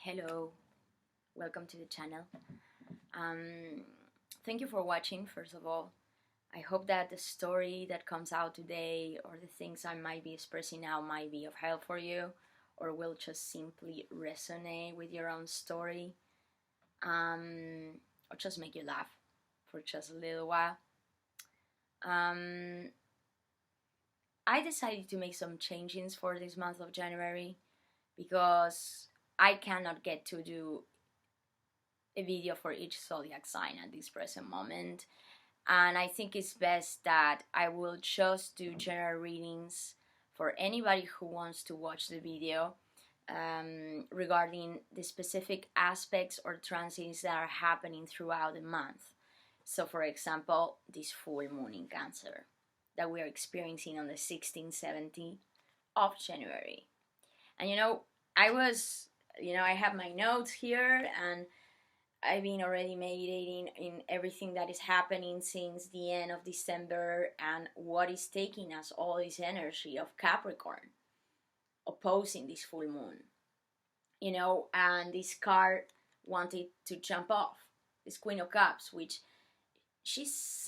Hello, welcome to the channel. Thank you for watching, first of all. I hope that the story that comes out today or the things I might be expressing now might be of help for you or will just simply resonate with your own story or just make you laugh for just a little while. I decided to make some changes for this month of January because I cannot get to do a video for each zodiac sign at this present moment, and I think it's best that I will just do general readings for anybody who wants to watch the video regarding the specific aspects or transits that are happening throughout the month. So for example, this full moon in Cancer that we are experiencing on the 16th, 17th of January. And I have my notes here, and I've been already meditating in everything that is happening since the end of December and what is taking us all this energy of Capricorn opposing this full moon. And this card wanted to jump off, this Queen of Cups, which she's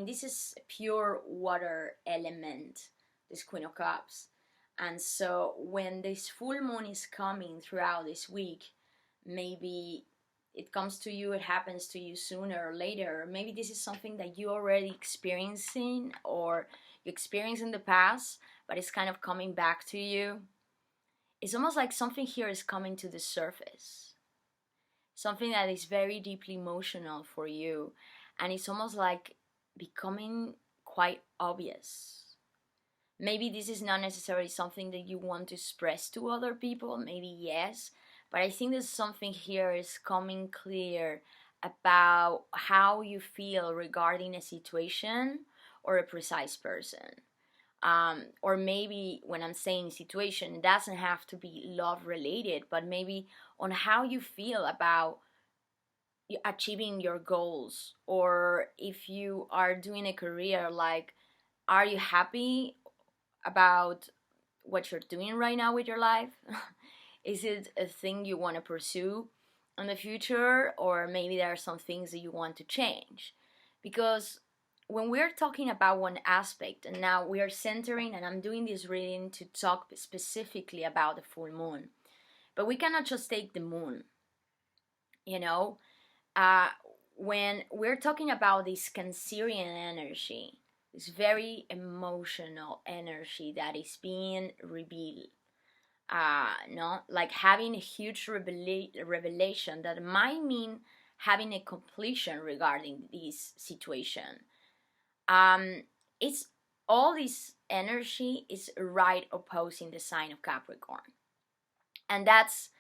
this is a pure water element, this Queen of Cups. And so when this full moon is coming throughout this week, maybe it comes to you, it happens to you sooner or later. Maybe this is something that you already experiencing or you experienced in the past, but it's kind of coming back to you. It's almost like something here is coming to the surface. Something that is very deeply emotional for you. And it's almost like becoming quite obvious. Maybe this is not necessarily something that you want to express to other people, maybe yes, but I think there's something here is coming clear about how you feel regarding a situation or a precise person. Or maybe when I'm saying situation, it doesn't have to be love related, but maybe on how you feel about achieving your goals, or if you are doing a career, like, are you happy about what you're doing right now with your life? Is it a thing you want to pursue in the future, or maybe there are some things that you want to change? Because when we're talking about one aspect, and now we are centering, and I'm doing this reading to talk specifically about the full moon, but we cannot just take the moon, when we're talking about this Cancerian energy, this very emotional energy that is being revealed, like having a huge revelation that might mean having a completion regarding this situation. It's all this energy is right opposing the sign of Capricorn, and that's,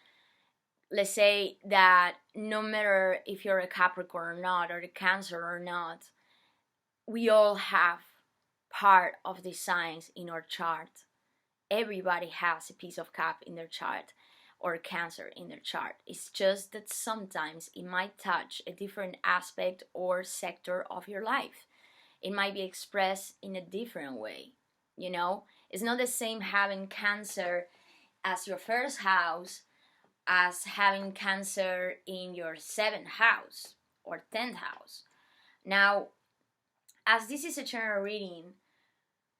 let's say that no matter if you're a Capricorn or not, or a Cancer or not, we all have part of the signs in our chart. Everybody has a piece of Cap in their chart or Cancer in their chart. It's just that sometimes it might touch a different aspect or sector of your life. It might be expressed in a different way. It's not the same having Cancer as your first house as having Cancer in your 7th house or 10th house. Now, as this is a general reading,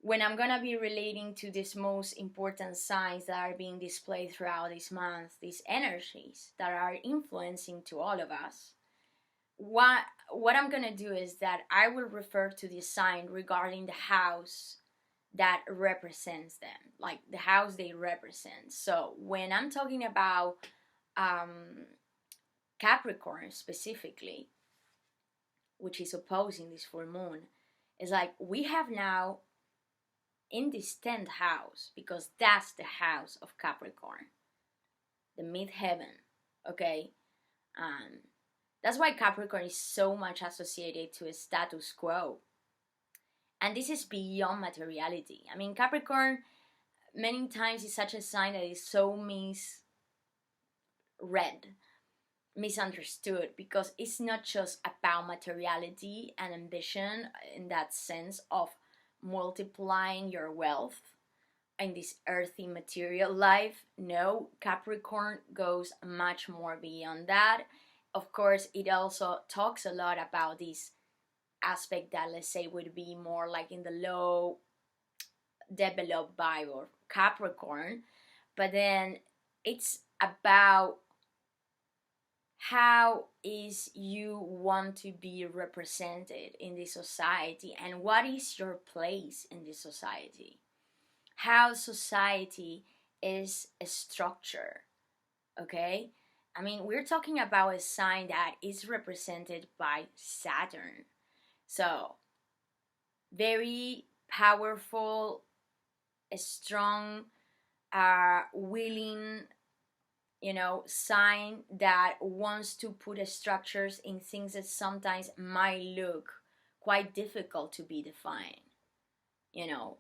when I'm gonna be relating to these most important signs that are being displayed throughout this month, these energies that are influencing to all of us, what I'm gonna do is that I will refer to the sign regarding the house that represents them, like the house they represent. So when I'm talking about Capricorn specifically, which is opposing this full moon, it's like we have now in this 10th house, because that's the house of Capricorn, the midheaven, okay? That's why Capricorn is so much associated to a status quo. And this is beyond materiality. Capricorn many times is such a sign that is so misunderstood, because it's not just about materiality and ambition in that sense of multiplying your wealth in this earthy material life. No, Capricorn goes much more beyond that. Of course, it also talks a lot about this aspect that, let's say, would be more like in the low developed vibe or Capricorn, but then it's about how is you want to be represented in this society and what is your place in this society, how society is a structure. Okay, I mean, we're talking about a sign that is represented by Saturn, so very powerful, strong, willing, sign that wants to put structures in things that sometimes might look quite difficult to be defined, you know.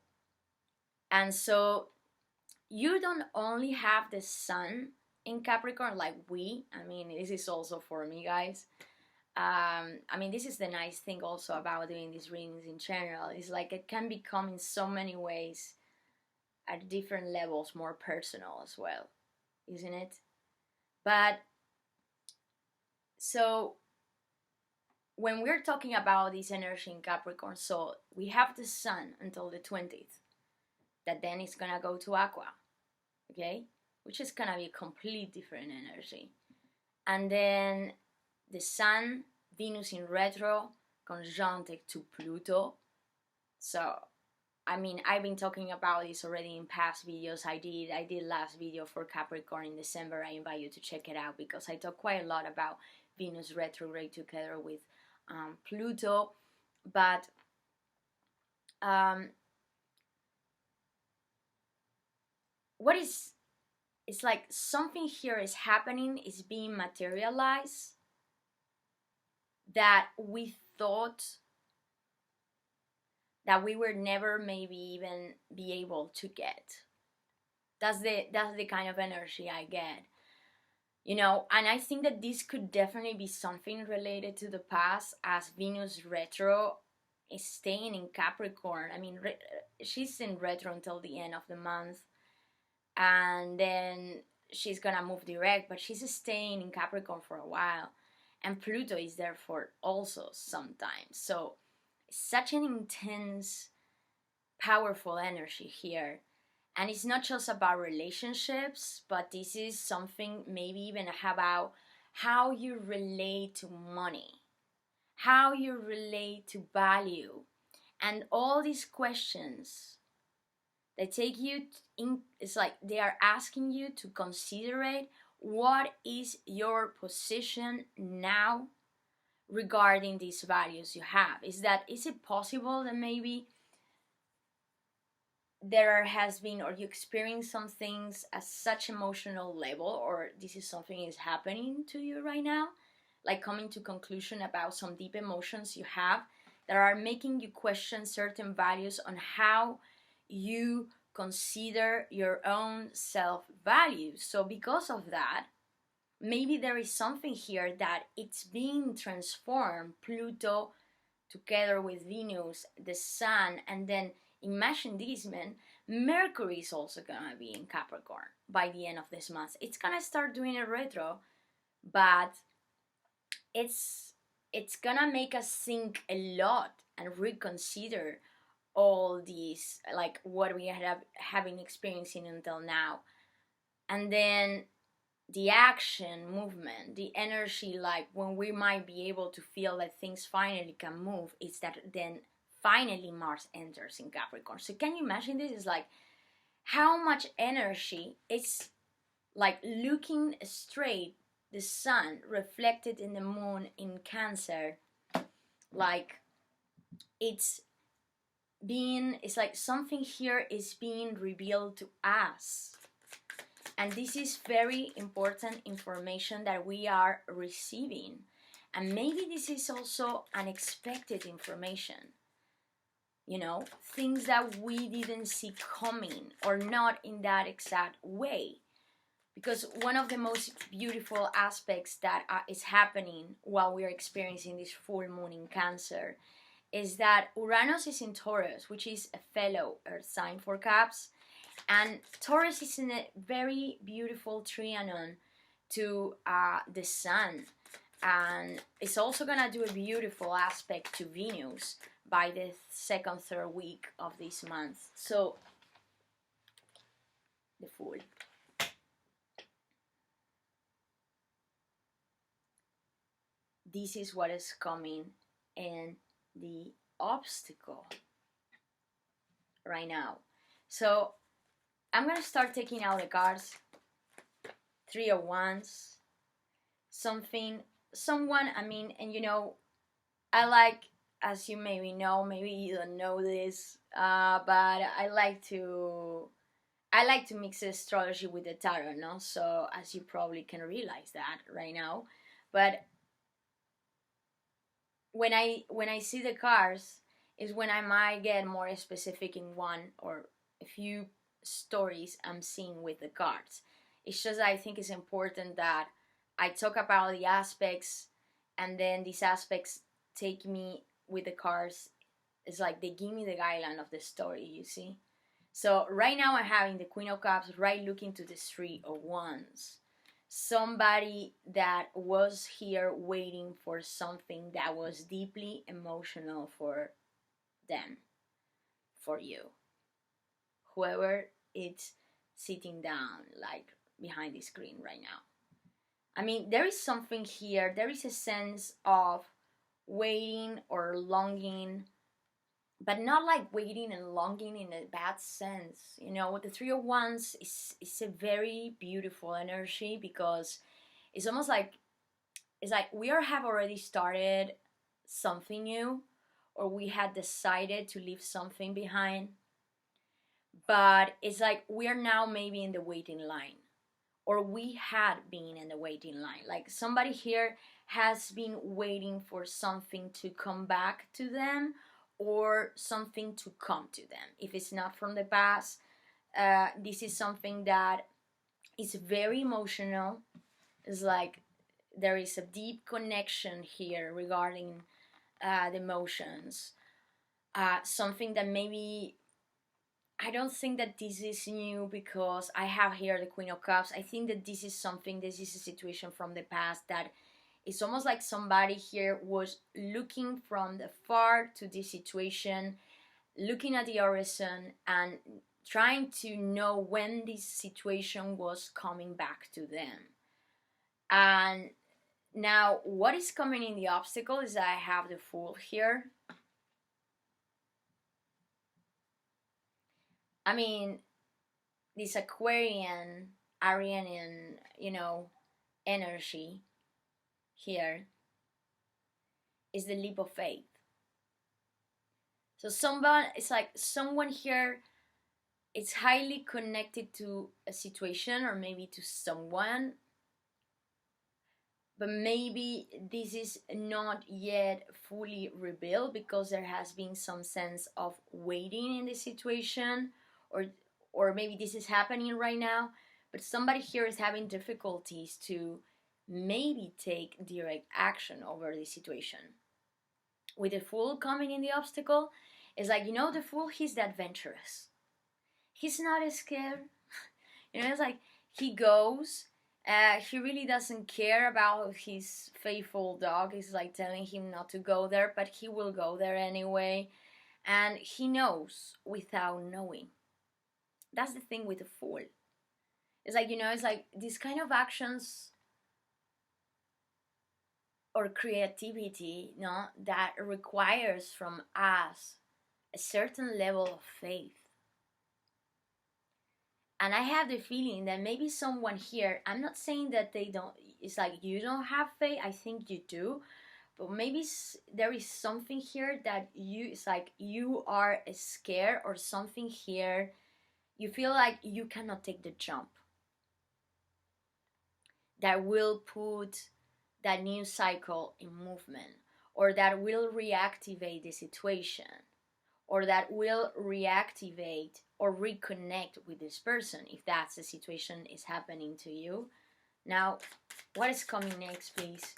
And so you don't only have the sun in Capricorn like I mean, this is also for me, guys. I mean, this is the nice thing also about doing these readings in general. It's like it can become in so many ways at different levels more personal as well, isn't it? But so when we're talking about this energy in Capricorn, so we have the sun until the 20th, that then is gonna go to Aqua, okay? Which is gonna be a complete different energy. And then the sun, Venus in retro, conjuncted to Pluto. So I mean, I've been talking about this already in past videos. I did last video for Capricorn in December. I invite you to check it out because I talk quite a lot about Venus retrograde together with Pluto. But it's like something here is happening, is being materialized that we thought that we were never maybe even be able to get. That's the kind of energy I get, and I think that this could definitely be something related to the past, as Venus retro is staying in Capricorn. I mean, she's in retro until the end of the month, and then she's gonna move direct, but she's staying in Capricorn for a while, and Pluto is there for also some time. So such an intense, powerful energy here. And it's not just about relationships, but this is something maybe even about how you relate to money, how you relate to value, and all these questions they take you in. It's like they are asking you to consider what is your position now regarding these values you have. Is it possible that maybe there has been, or you experience some things at such emotional level, or this is something is happening to you right now, like coming to conclusion about some deep emotions you have that are making you question certain values on how you consider your own self-value. So because of that, maybe there is something here that it's being transformed. Pluto together with Venus, the sun, and then imagine this, man, Mercury is also gonna be in Capricorn by the end of this month. It's gonna start doing a retro, but it's gonna make us think a lot and reconsider all these, like what we have been experiencing until now. And then the action, movement, the energy, like when we might be able to feel that things finally can move, it's that then finally Mars enters in Capricorn. So can you imagine this? It's like how much energy it's like looking straight, the sun reflected in the moon in Cancer, like it's like something here is being revealed to us. And this is very important information that we are receiving. And maybe this is also unexpected information. Things that we didn't see coming, or not in that exact way. Because one of the most beautiful aspects that is happening while we are experiencing this full moon in Cancer is that Uranus is in Taurus, which is a fellow earth sign for Caps. And Taurus is in a very beautiful trianon to the Sun, and it's also gonna do a beautiful aspect to Venus by the second, third week of this month. So, the Fool. This is what is coming in the obstacle right now. So, I'm gonna start taking out the cards. 3 of Wands. Someone, I mean, and you know, I like, as you maybe know, maybe you don't know this, but I like to mix astrology with the tarot, no? So as you probably can realize that right now, but when I see the cards is when I might get more specific in one or a few stories I'm seeing with the cards. It's just I think it's important that I talk about the aspects, and then these aspects take me with the cards. It's like they give me the guideline of the story, you see? So right now I'm having the Queen of Cups right looking to the 3 of Wands. Somebody that was here waiting for something that was deeply emotional for them, for you. Whoever is sitting down, like behind the screen right now. I mean, there is something here, there is a sense of waiting or longing, but not like waiting and longing in a bad sense. You know, the 3 of Wands is a very beautiful energy, because it's almost like, it's like we have already started something new, or we had decided to leave something behind, but it's like we are now maybe in the waiting line, or we had been in the waiting line. Like somebody here has been waiting for something to come back to them, or something to come to them. If it's not from the past, this is something that is very emotional. It's like there is a deep connection here regarding the emotions. Something that maybe, I don't think that this is new, because I have here the Queen of Cups. I think that this is a situation from the past that it's almost like somebody here was looking from the far to this situation, looking at the horizon and trying to know when this situation was coming back to them. And now what is coming in the obstacle is that I have the Fool here. I mean, this Aquarian, Arianian, you know, energy here is the leap of faith. So it's like someone here is highly connected to a situation, or maybe to someone, but maybe this is not yet fully revealed, because there has been some sense of waiting in the situation, or maybe this is happening right now, but somebody here is having difficulties to maybe take direct action over the situation. With the Fool coming in the obstacle, it's like, you know, the Fool, he's adventurous. He's not scared. You know, it's like he goes. He really doesn't care about his faithful dog. It's like telling him not to go there, but he will go there anyway. And he knows without knowing. That's the thing with the Fool. It's like, you know, it's like these kind of actions or creativity, no, that requires from us a certain level of faith. And I have the feeling that maybe someone here, I'm not saying that they don't, it's like you don't have faith, I think you do, but maybe there is something here that it's like you are scared, or something here, you feel like you cannot take the jump that will put that new cycle in movement, or that will reactivate the situation, or that will reactivate or reconnect with this person, if that's the situation is happening to you. Now, what is coming next, please?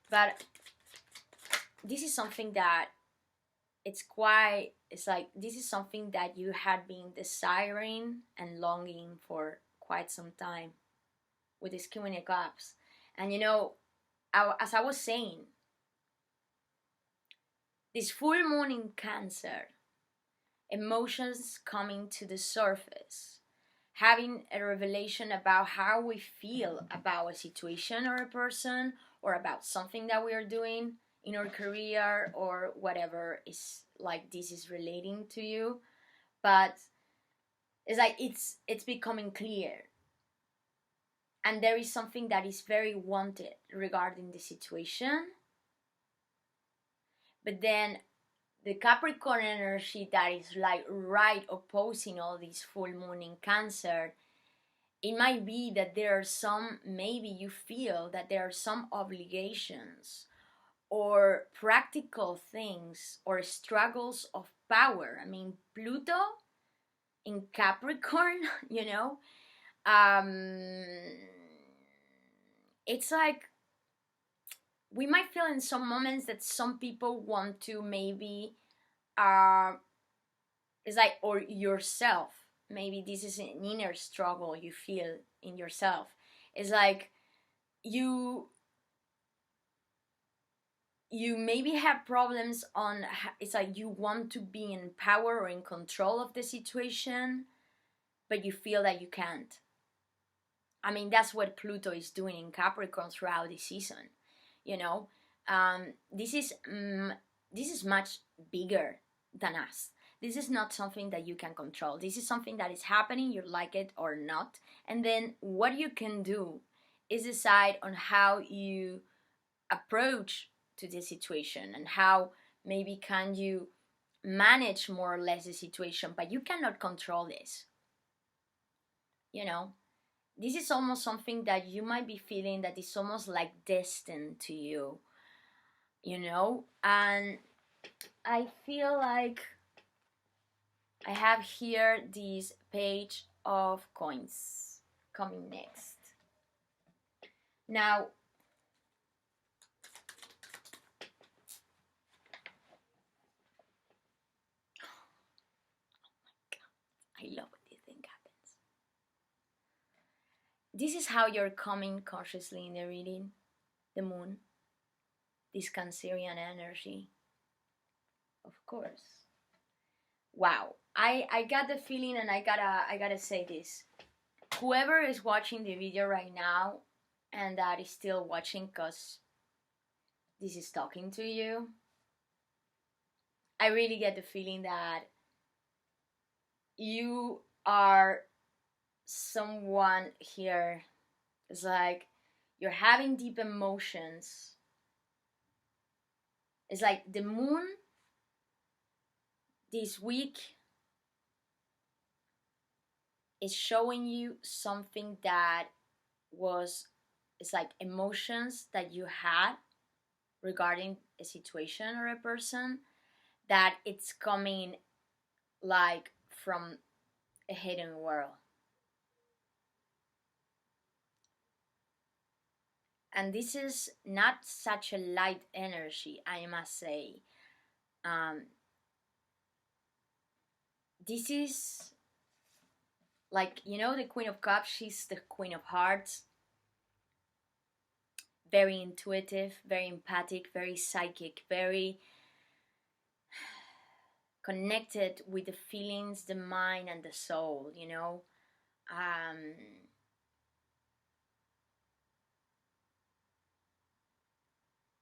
But this is something that it's like this is something that you had been desiring and longing for quite some time with this Queen of Cups. And as I was saying, this full moon in Cancer, emotions coming to the surface, having a revelation about how we feel about a situation or a person, or about something that we are doing in our career, or whatever is like this is relating to you. But it's like it's becoming clear, and there is something that is very wanted regarding the situation. But then the Capricorn energy that is like right opposing all this full moon in Cancer, it might be that there are some, maybe you feel that there are some obligations or practical things or struggles of power. I mean, Pluto in Capricorn, um, it's like we might feel in some moments that some people want to maybe, it's like, or yourself, maybe this is an inner struggle you feel in yourself. It's like you maybe have problems on, it's like you want to be in power or in control of the situation, but you feel that you can't. I mean, that's what Pluto is doing in Capricorn throughout the season. This is much bigger than us. This is not something that you can control. This is something that is happening, you like it or not. And then what you can do is decide on how you approach to the situation, and how maybe can you manage more or less the situation, but you cannot control this. This is almost something that you might be feeling that is almost like destined to you, and I feel like I have here this Page of Coins coming next. Now, I love when this thing happens. This is how you're coming consciously in the reading. The moon, this Cancerian energy, of course. Wow, I got the feeling, and I gotta say this. Whoever is watching the video right now, and that is still watching because this is talking to you, I really get the feeling that you are someone here. It's like you're having deep emotions. It's like the moon this week is showing you something that was, it's like emotions that you had regarding a situation or a person, that it's coming like from a hidden world. And this is not such a light energy, I must say. This is like, the Queen of Cups, she's the Queen of Hearts. Very intuitive, very empathic, very psychic, very connected with the feelings, the mind, and the soul,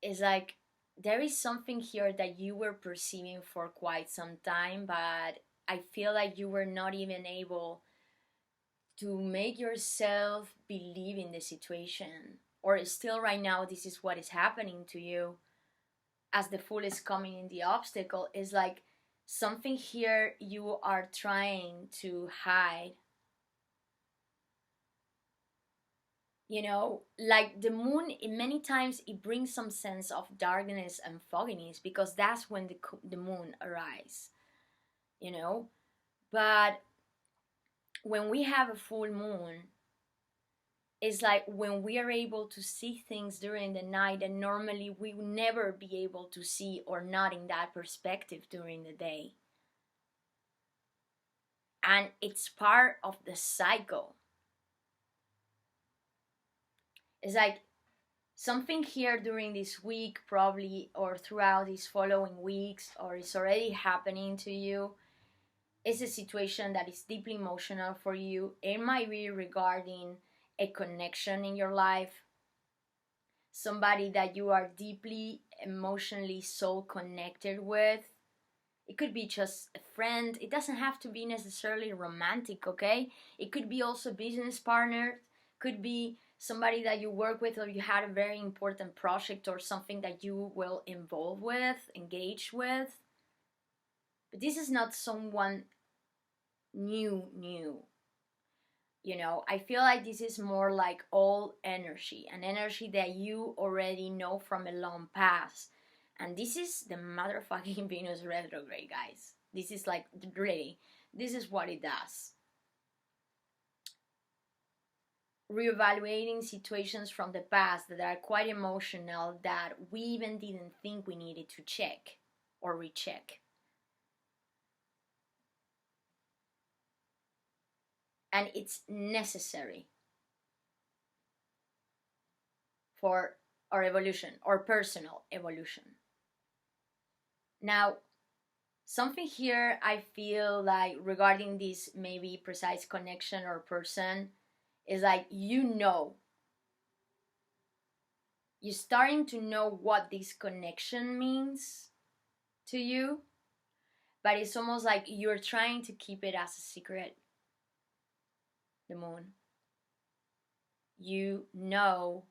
It's like there is something here that you were perceiving for quite some time, but I feel like you were not even able to make yourself believe in the situation. Or still right now, this is what is happening to you as the Fool is coming in the obstacle. Is like something here you are trying to hide. Like the moon, many times it brings some sense of darkness and fogginess, because that's when the moon arises, But when we have a full moon, It's like when we are able to see things during the night that normally we would never be able to see, or not in that perspective during the day. And it's part of the cycle. It's like something here during this week, probably, or throughout these following weeks, or it's already happening to you, is a situation that is deeply emotional for you. It might be regarding a connection in your life, somebody that you are deeply emotionally so connected with. It could be just a friend. It doesn't have to be necessarily romantic, okay? It could be also business partner. Could be somebody that you work with, or you had a very important project or something that you will involve with, engage with. But this is not someone new. You know, I feel like this is more like old energy, an energy that you already know from a long past. And this is the motherfucking Venus retrograde, guys. This is like, really, this is what it does. Reevaluating situations from the past that are quite emotional, that we even didn't think we needed to check or recheck. And it's necessary for our evolution, or personal evolution. Now, something here I feel like regarding this maybe precise connection or person is like, you're starting to know what this connection means to you, but it's almost like you're trying to keep it as a secret. The moon. You know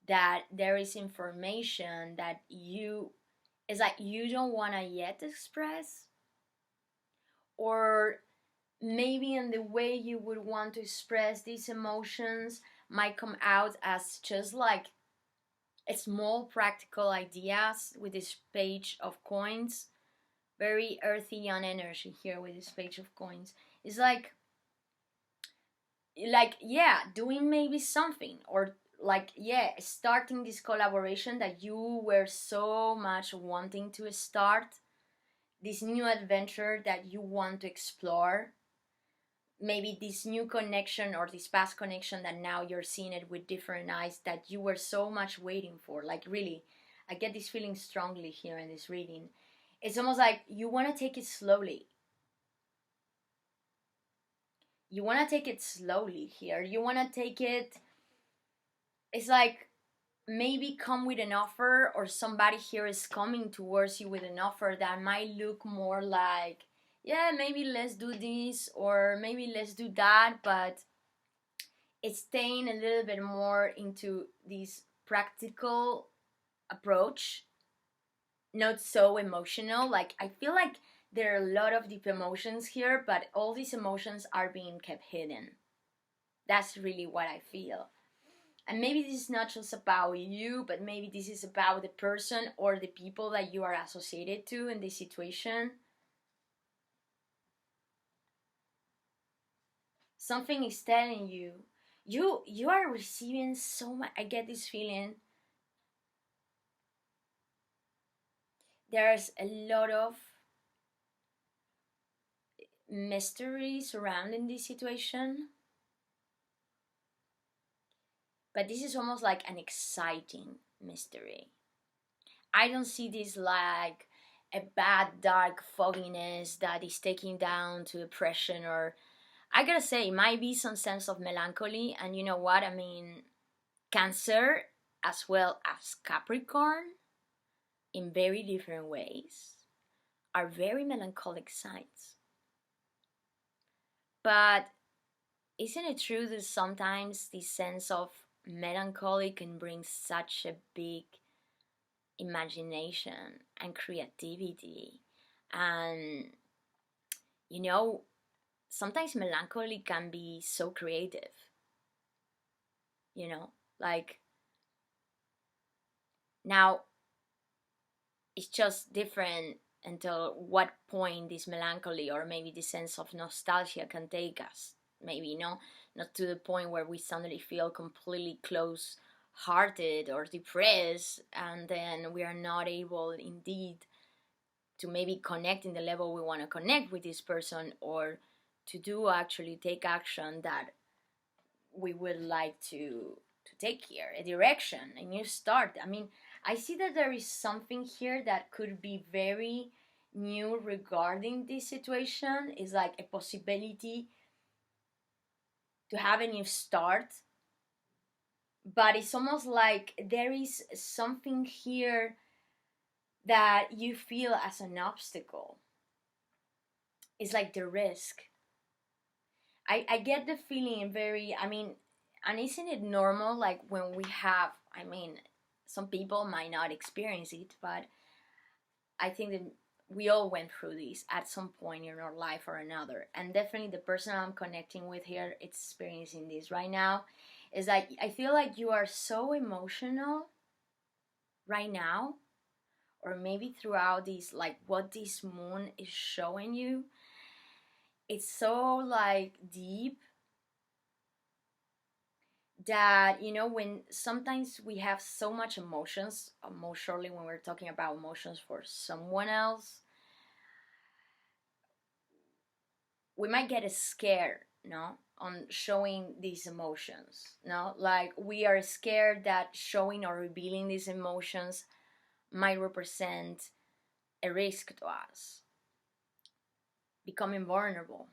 that there is information that it's like you don't want to yet express, or maybe in the way you would want to express these emotions might come out as just like a small practical ideas with this page of coins. Very earthy on energy here with this page of coins. It's like yeah, doing maybe something, or like, yeah, starting this collaboration that you were so much wanting to start, this new adventure that you want to explore, maybe this new connection or this past connection that now you're seeing it with different eyes, that you were so much waiting for. Like, really, I get this feeling strongly here in this reading. It's almost like you want to take it slowly. You want to take it slowly here. You want to take it, it's like maybe come with an offer, or somebody here is coming towards you with an offer that might look more like, yeah, maybe let's do this, or maybe let's do that, but it's staying a little bit more into this practical approach, not so emotional. Like, I feel like there are a lot of deep emotions here, but all these emotions are being kept hidden. That's really what I feel. And maybe this is not just about you, but maybe this is about the person or the people that you are associated to in this situation. Something is telling you, you are receiving so much. I get this feeling. There's a lot of mystery surrounding this situation. But this is almost like an exciting mystery. I don't see this like a bad, dark fogginess that is taking down to depression, or I gotta say, it might be some sense of melancholy. And you know what? I mean, Cancer as well as Capricorn, in very different ways, are very melancholic signs. But isn't it true that sometimes this sense of melancholy can bring such a big imagination and creativity? And you know, sometimes melancholy can be so creative. You know, like, now it's just different until what point this melancholy or maybe the sense of nostalgia can take us. maybe, not to the point where we suddenly feel completely close hearted or depressed, and then we are not able indeed to maybe connect in the level we want to connect with this person, or to do actually take action that we would like to take here, a direction, a new start. I mean, I see that there is something here that could be very new regarding this situation. Is like a possibility to have a new start, but it's almost like there is something here that you feel as an obstacle. It's like the risk. I get the feeling very, I mean, and isn't it normal, like when we have, I mean, some people might not experience it, but I think that we all went through this at some point in our life or another. And definitely the person I'm connecting with here, it's experiencing this right now, is like, I feel like you are so emotional right now, or maybe throughout this, like what this moon is showing you, it's so like deep that, when sometimes we have so much emotions emotionally, when we're talking about emotions for someone else, we might get scared, on showing these emotions, like we are scared that showing or revealing these emotions might represent a risk to us, becoming vulnerable,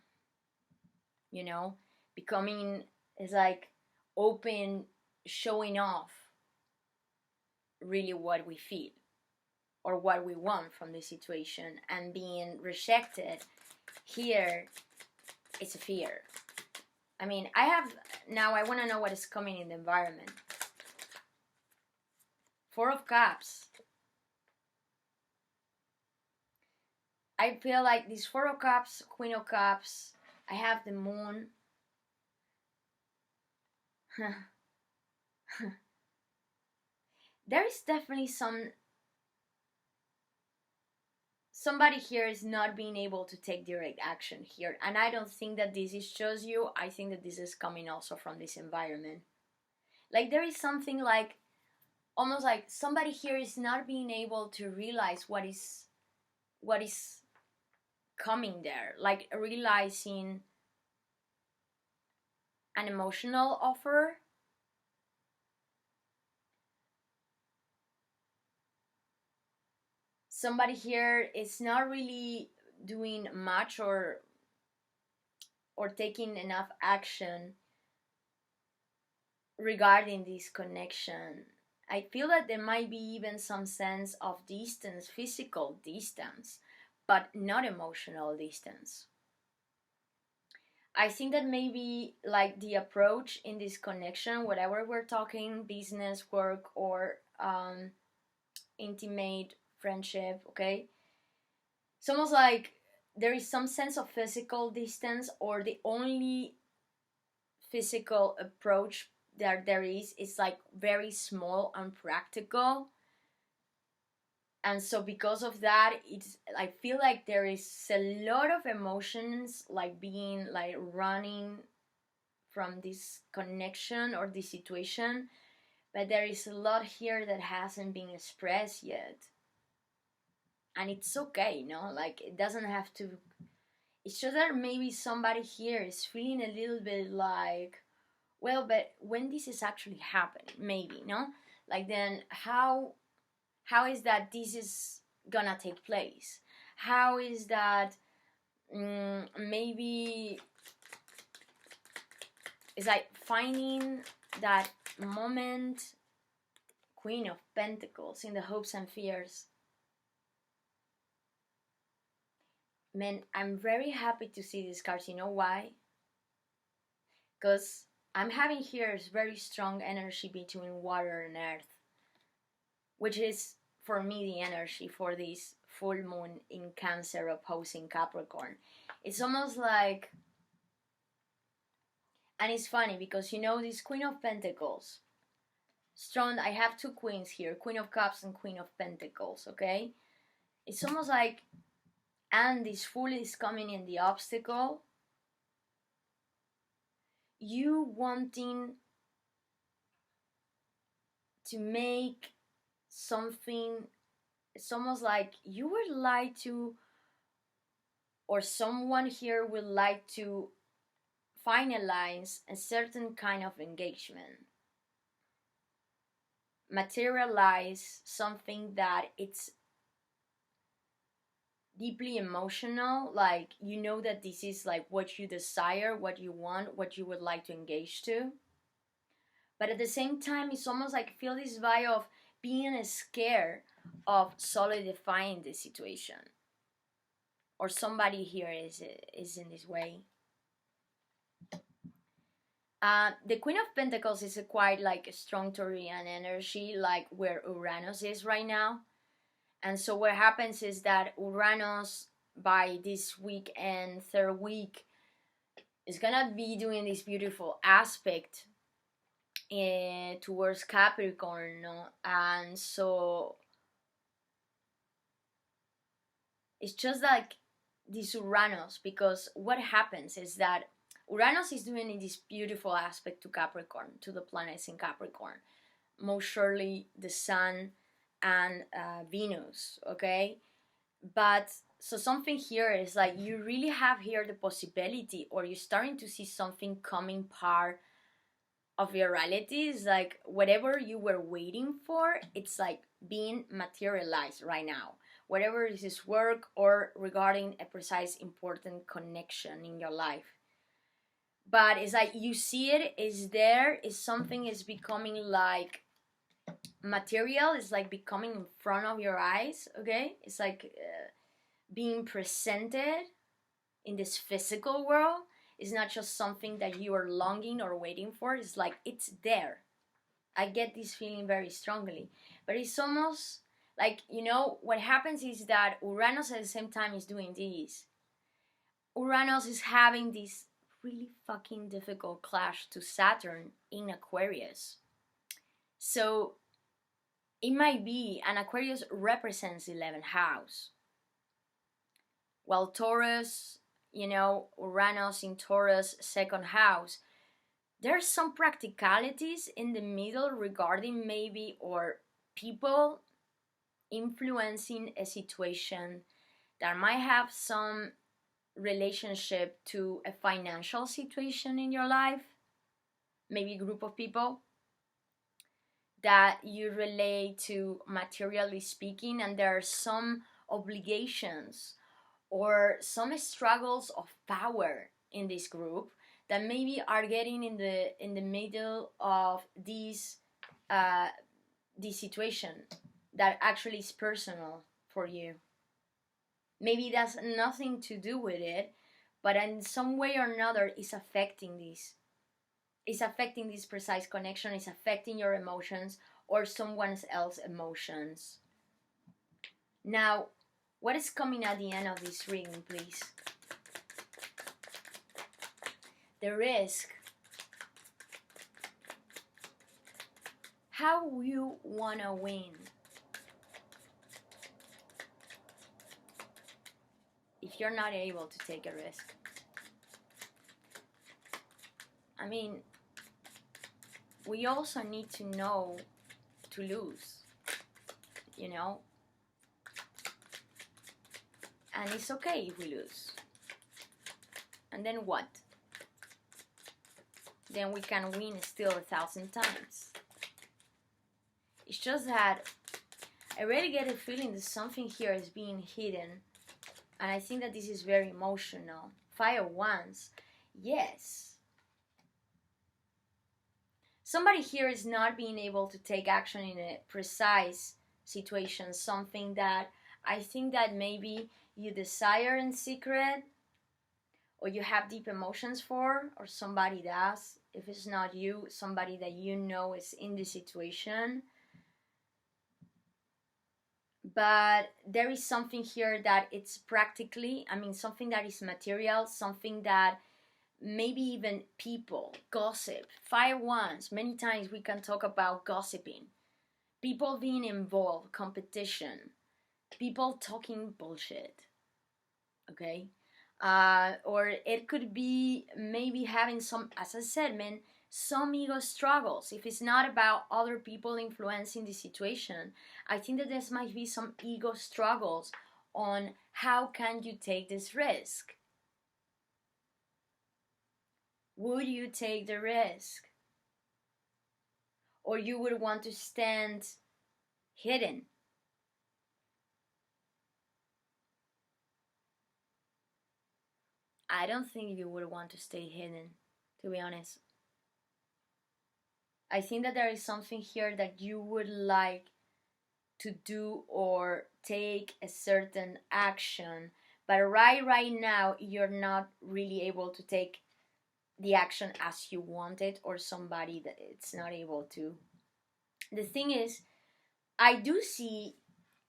becoming, is like open, showing off really what we feel or what we want from the situation, and being rejected here is a fear. I mean, I want to know what is coming in the environment. Four of Cups. I feel like this Four of Cups, Queen of Cups, I have the Moon. There is definitely somebody here is not being able to take direct action here, and I don't think that this is just you. I think that this is coming also from this environment. Like there is something like, almost like somebody here is not being able to realize what is coming there, like realizing an emotional offer. Somebody here is not really doing much or taking enough action regarding this connection. I feel that there might be even some sense of distance, physical distance, but not emotional distance. I think that maybe like the approach in this connection, whatever we're talking, business, work, or intimate friendship, okay? It's almost like there is some sense of physical distance, or the only physical approach that there is like very small and practical. And so because of that, I feel like there is a lot of emotions like being like running from this connection or this situation, but there is a lot here that hasn't been expressed yet. And it's okay, like it doesn't have to. It's just that maybe somebody here is feeling a little bit like, well, but when this is actually happening, maybe, like then how is that this is gonna take place? How is that maybe it's like finding that moment. Queen of Pentacles in the hopes and fears. Man, I'm very happy to see these cards. You know why? Because I'm having here is very strong energy between water and earth, which is for me the energy for this full moon in Cancer opposing Capricorn. It's almost like, and it's funny because this Queen of Pentacles, strong. I have two queens here, Queen of Cups and Queen of Pentacles, okay? It's almost like, and this Fool is coming in the obstacle, you wanting to make something. It's almost like you would like to, or someone here would like to finalize a certain kind of engagement, materialize something that it's deeply emotional, like you know that this is like what you desire, what you want, what you would like to engage to. But at the same time, it's almost like feel this vibe of being scared of solidifying the situation, or somebody here is in this way. The Queen of Pentacles is a quite like a strong Taurian energy, like where Uranus is right now. And so what happens is that Uranus, by this week and third week, is gonna be doing this beautiful aspect towards Capricorn, no? And so it's just like this Uranus, because what happens is that Uranus is doing this beautiful aspect to Capricorn, to the planets in Capricorn, most surely the Sun and Venus, okay? But so something here is like you really have here the possibility, or you're starting to see something coming part of your reality. Is like whatever you were waiting for, it's like being materialized right now. Whatever this is work or regarding a precise important connection in your life. But it's like you see it is there, is something is becoming like material, is like becoming in front of your eyes, okay? It's like being presented in this physical world. Is not just something that you are longing or waiting for. It's like it's there. I get this feeling very strongly. But it's almost like, you know, what happens is that Uranus at the same time is doing this. Uranus is having this really fucking difficult clash to Saturn in Aquarius. So it might be, and Aquarius represents the 11th house. While Taurus, you know, Uranus in Taurus, second house, there's some practicalities in the middle regarding maybe or people influencing a situation that might have some relationship to a financial situation in your life, maybe a group of people that you relate to materially speaking, and there are some obligations or some struggles of power in this group that maybe are getting in the middle of this situation that actually is personal for you. Maybe that's nothing to do with it, but in some way or another is affecting this. It's affecting this precise connection, it's affecting your emotions or someone else's emotions. Now, what is coming at the end of this reading, please? The risk. How you wanna win. If you're not able to take a risk. I mean, we also need to know to lose, you know? And it's okay if we lose. And then what? Then we can win still 1,000 times. It's just that I really get a feeling that something here is being hidden. And I think that this is very emotional. Fire Wands, yes. Somebody here is not being able to take action in a precise situation. Something that I think that maybe you desire in secret, or you have deep emotions for, or somebody does. If it's not you, somebody that you know is in the situation. But there is something here that it's practically, I mean, something that is material, something that maybe even people, gossip. Fire Wands, many times we can talk about gossiping. People being involved, competition. People talking bullshit. Okay? Or it could be maybe having some, as I said, man, some ego struggles. If it's not about other people influencing the situation, I think that there might be some ego struggles on how can you take this risk. Would you take the risk? Or you would want to stand hidden? I don't think you would want to stay hidden, to be honest. I think that there is something here that you would like to do or take a certain action, but right now you're not really able to take the action as you want it, or somebody that it's not able to. The thing is, I do see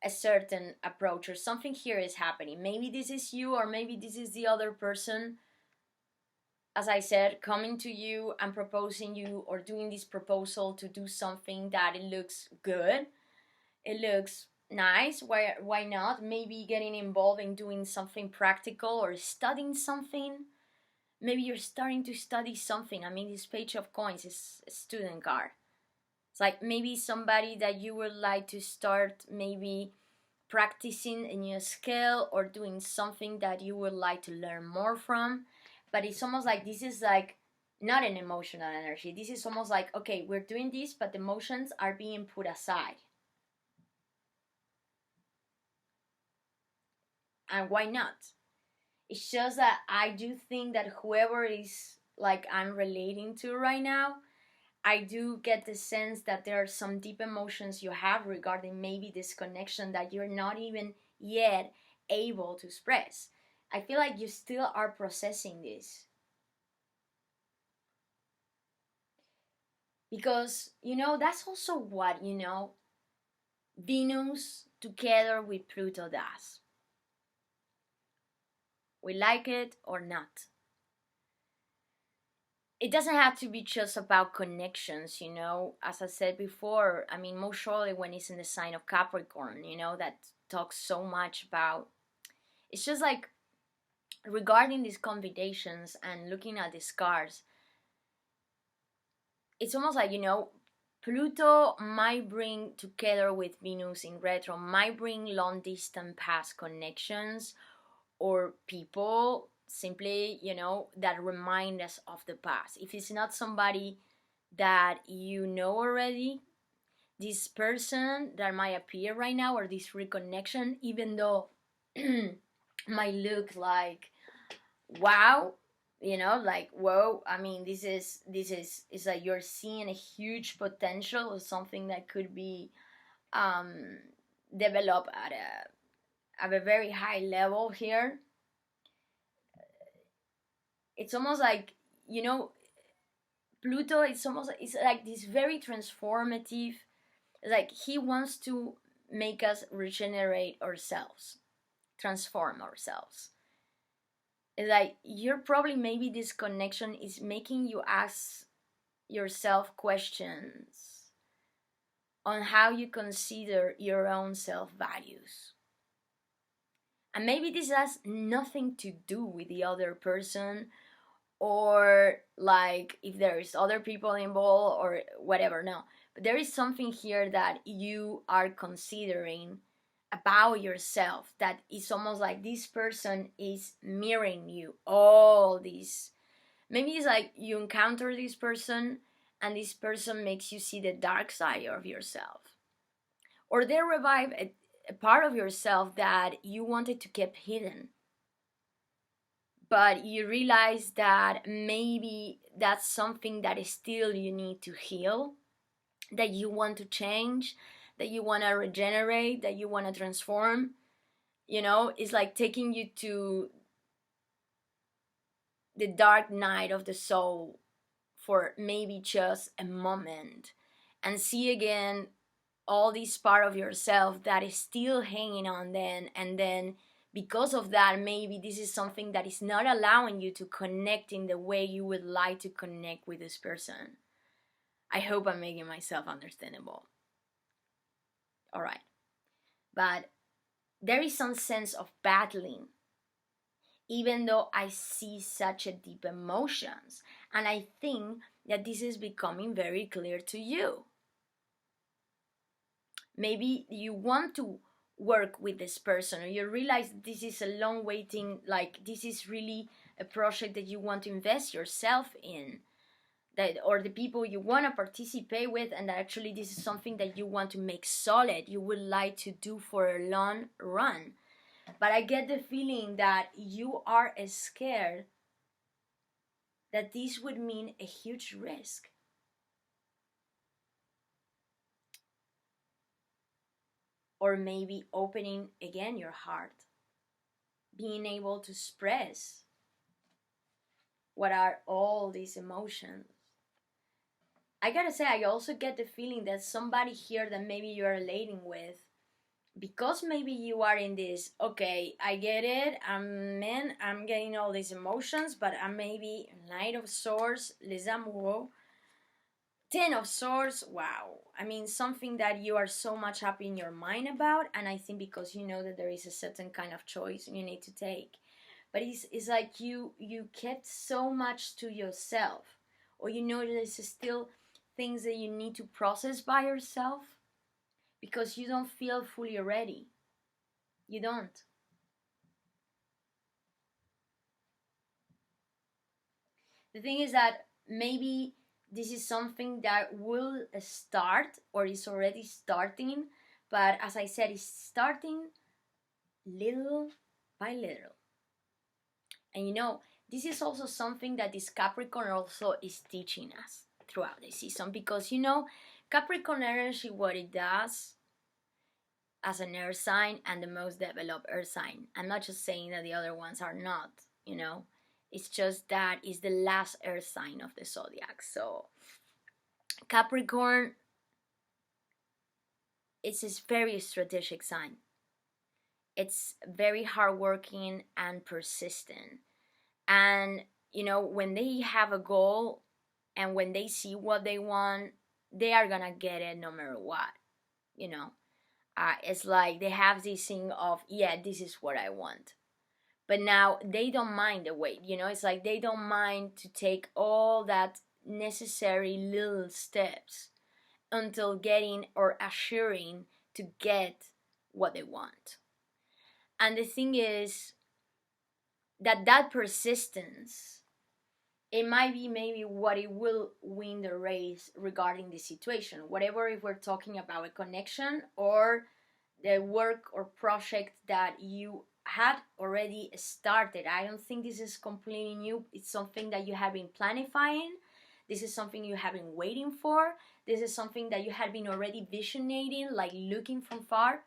a certain approach, or something here is happening. Maybe this is you, or maybe this is the other person, as I said, coming to you and proposing you, or doing this proposal to do something that it looks good, it looks nice. Why not? Maybe getting involved in doing something practical or studying something. Maybe you're starting to study something. I mean, this page of coins is a student card. It's like maybe somebody that you would like to start maybe practicing a new skill, or doing something that you would like to learn more from. But it's almost like this is like not an emotional energy. This is almost like, okay, we're doing this, but the emotions are being put aside. And why not? It's just that I do think that whoever is like I'm relating to right now, I do get the sense that there are some deep emotions you have regarding maybe this connection that you're not even yet able to express. I feel like you still are processing this. Because, that's also what, Venus together with Pluto does. We like it or not. It doesn't have to be just about connections, As I said before, I mean, most surely when it's in the sign of Capricorn, that talks so much about. It's just like regarding these combinations and looking at these cards, it's almost like, Pluto might bring together with Venus in retro, might bring long distance past connections, or people simply, that remind us of the past. If it's not somebody that you know already, this person that might appear right now, or this reconnection, even though might look like wow, like whoa. I mean, this is like you're seeing a huge potential of something that could be um developed at a very high level here. It's almost like, Pluto, it's like this very transformative. Like he wants to make us regenerate ourselves, transform ourselves. It's like you're probably, maybe this connection is making you ask yourself questions on how you consider your own self values. And maybe this has nothing to do with the other person, or like if there is other people involved or whatever. No, but there is something here that you are considering about yourself, that is almost like this person is mirroring you all these. Maybe it's like you encounter this person, and this person makes you see the dark side of yourself, or they revive a part of yourself that you wanted to keep hidden, but you realize that maybe that's something that is still you need to heal, that you want to change, that you want to regenerate, that you want to transform. It's like taking you to the dark night of the soul for maybe just a moment, and see again all this part of yourself that is still hanging on then, and then because of that, maybe this is something that is not allowing you to connect in the way you would like to connect with this person. I hope I'm making myself understandable. All right. But there is some sense of battling even though I see such a deep emotions. And I think that this is becoming very clear to you. Maybe you want to work with this person, or you realize this is a long waiting, like this is really a project that you want to invest yourself in, that, or the people you want to participate with, and that actually this is something that you want to make solid, you would like to do for a long run. But I get the feeling that you are scared that this would mean a huge risk. Or maybe opening again your heart, being able to express what are all these emotions. I gotta say, I also get the feeling that somebody here that maybe you're relating with, because maybe you are in this, okay, I get it, I'm getting all these emotions, but I'm maybe Knight of Swords, Les Amoureux, Ten of Swords, wow. I mean, something that you are so much up in your mind about, and I think because you know that there is a certain kind of choice you need to take. But it's like you kept so much to yourself, or you know there's still things that you need to process by yourself because you don't feel fully ready. You don't. The thing is that maybe this is something that will start or is already starting, but as I said, it's starting little by little. And you know, this is also something that this Capricorn also is teaching us throughout the season, because you know, Capricorn energy, what it does as an earth sign and the most developed earth sign. I'm not just saying that the other ones are not, you know. It's just that it's the last earth sign of the zodiac. So Capricorn, it's a very strategic sign. It's very hardworking and persistent. And you know, when they have a goal and when they see what they want, they are gonna get it no matter what. You know, it's like they have this thing of, yeah, this is what I want. But now they don't mind the wait. You know, it's like they don't mind to take all that necessary little steps until getting or assuring to get what they want. And the thing is that persistence, it might be maybe what it will win the race regarding the situation, whatever, if we're talking about a connection or the work or project that you had already started. I don't think this is completely new. It's something that you have been planifying. This is something you have been waiting for. This is something that you had been already visionating, like looking from far,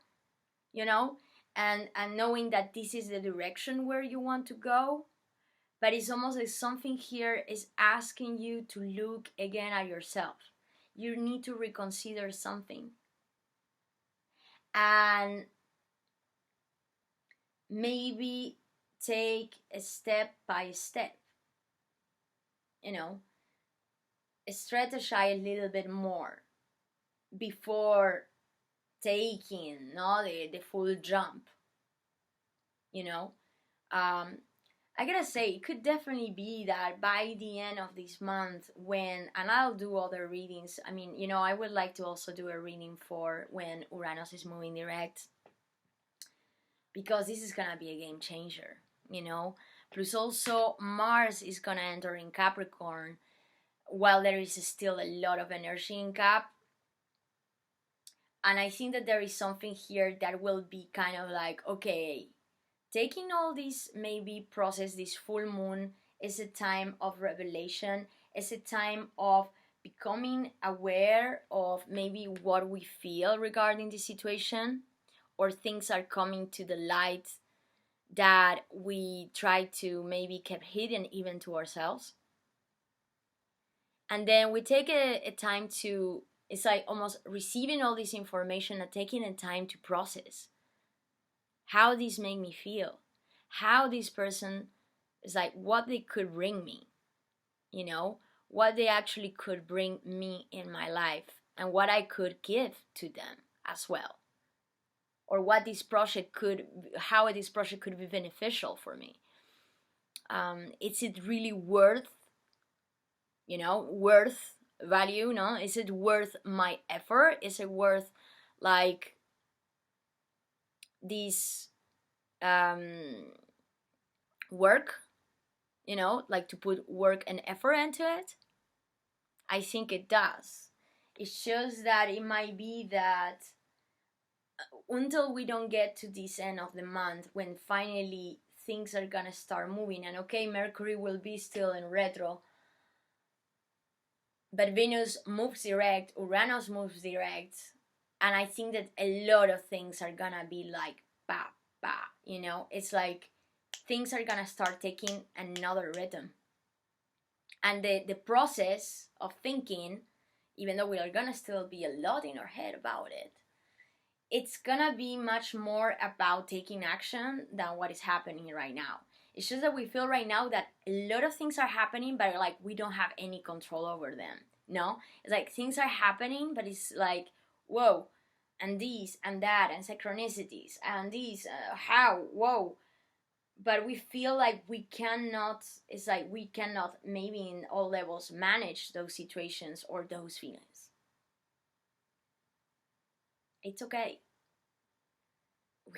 you know, and knowing that this is the direction where you want to go. But it's almost like something here is asking you to look again at yourself. You need to reconsider something. And maybe take a step by step, you know, strategize a little bit more before taking the full jump, you know. I gotta say, it could definitely be that by the end of this month, when, and I'll do other readings, I mean, you know, I would like to also do a reading for when Uranus is moving direct, because this is gonna be a game changer, you know. Plus also Mars is gonna enter in Capricorn while there is still a lot of energy in Cap. And I think that there is something here that will be kind of like, okay, taking all this maybe process, this full moon is a time of revelation, it's a time of becoming aware of maybe what we feel regarding the situation, or things are coming to the light that we try to maybe keep hidden even to ourselves. And then we take a time to, it's like almost receiving all this information and taking a time to process how this made me feel, how this person is like, what they could bring me, you know, what they actually could bring me in my life, and what I could give to them as well, or what this project could, how this project could be beneficial for me. Is it really worth, worth value? No, is it worth my effort? Is it worth like this work? Like to put work and effort into it? I think it does. It shows that it might be that until we don't get to this end of the month when finally things are gonna start moving, and okay, Mercury will be still in retro, but Venus moves direct, Uranus moves direct, and I think that a lot of things are gonna be like bah bah, it's like things are gonna start taking another rhythm. And the process of thinking, even though we are gonna still be a lot in our head about it, it's gonna be much more about taking action than what is happening right now. It's just that we feel right now that a lot of things are happening, but like we don't have any control over them. No, it's like things are happening, but it's like, whoa, and these and that and synchronicities and these, how, whoa. But we feel like we cannot, it's like we cannot maybe in all levels manage those situations or those feelings. It's okay.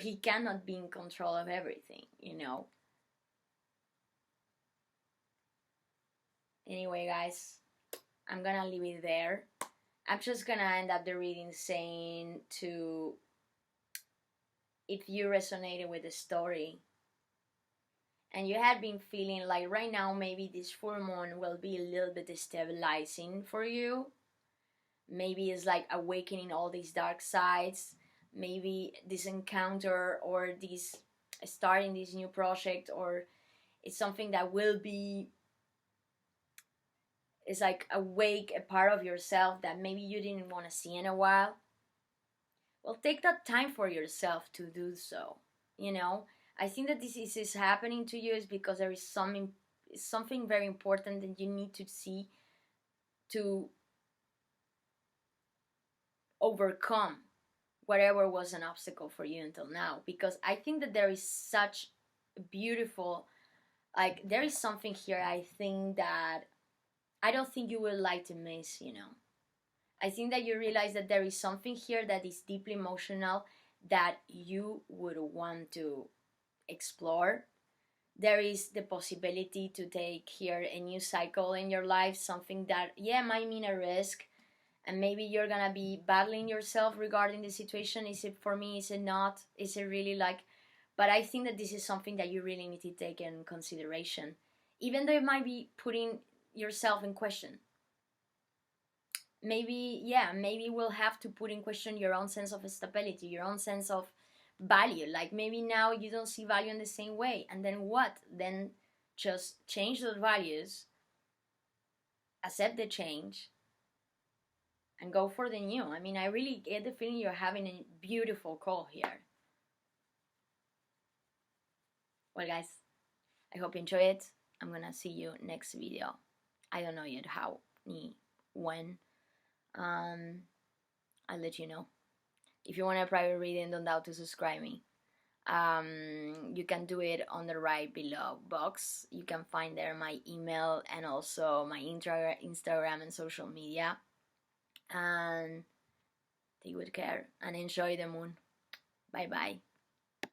We cannot be in control of everything. Anyway, guys, I'm gonna leave it there. I'm just gonna end up the reading saying to, if you resonated with the story and you had been feeling like right now maybe this full moon will be a little bit destabilizing for you, maybe it's like awakening all these dark sides, maybe this encounter or this starting this new project, or it's something that will be, it's like awake a part of yourself that maybe you didn't want to see in a while. Well, take that time for yourself to do so. I think that this is happening to you is because there is something very important that you need to see to overcome whatever was an obstacle for you until now. Because I think that there is such beautiful, like there is something here I think that I don't think you will like to miss. I think that you realize that there is something here that is deeply emotional that you would want to explore. There is the possibility to take here a new cycle in your life, something that, might mean a risk, and maybe you're gonna be battling yourself regarding the situation. Is it for me? Is it not? Is it really like? But I think that this is something that you really need to take in consideration, even though it might be putting yourself in question. Maybe we'll have to put in question your own sense of stability, your own sense of value. Like maybe now you don't see value in the same way, and then what? Then just change those values, accept the change, and go for the new. I mean, I really get the feeling you're having a beautiful call here. Well, guys, I hope you enjoy it. I'm gonna see you next video. I don't know yet how, ni, when. I'll let you know. If you want a private reading, don't doubt to subscribe me. You can do it on the right below box. You can find there my email and also my Instagram and social media. And take good care and enjoy the moon. Bye bye.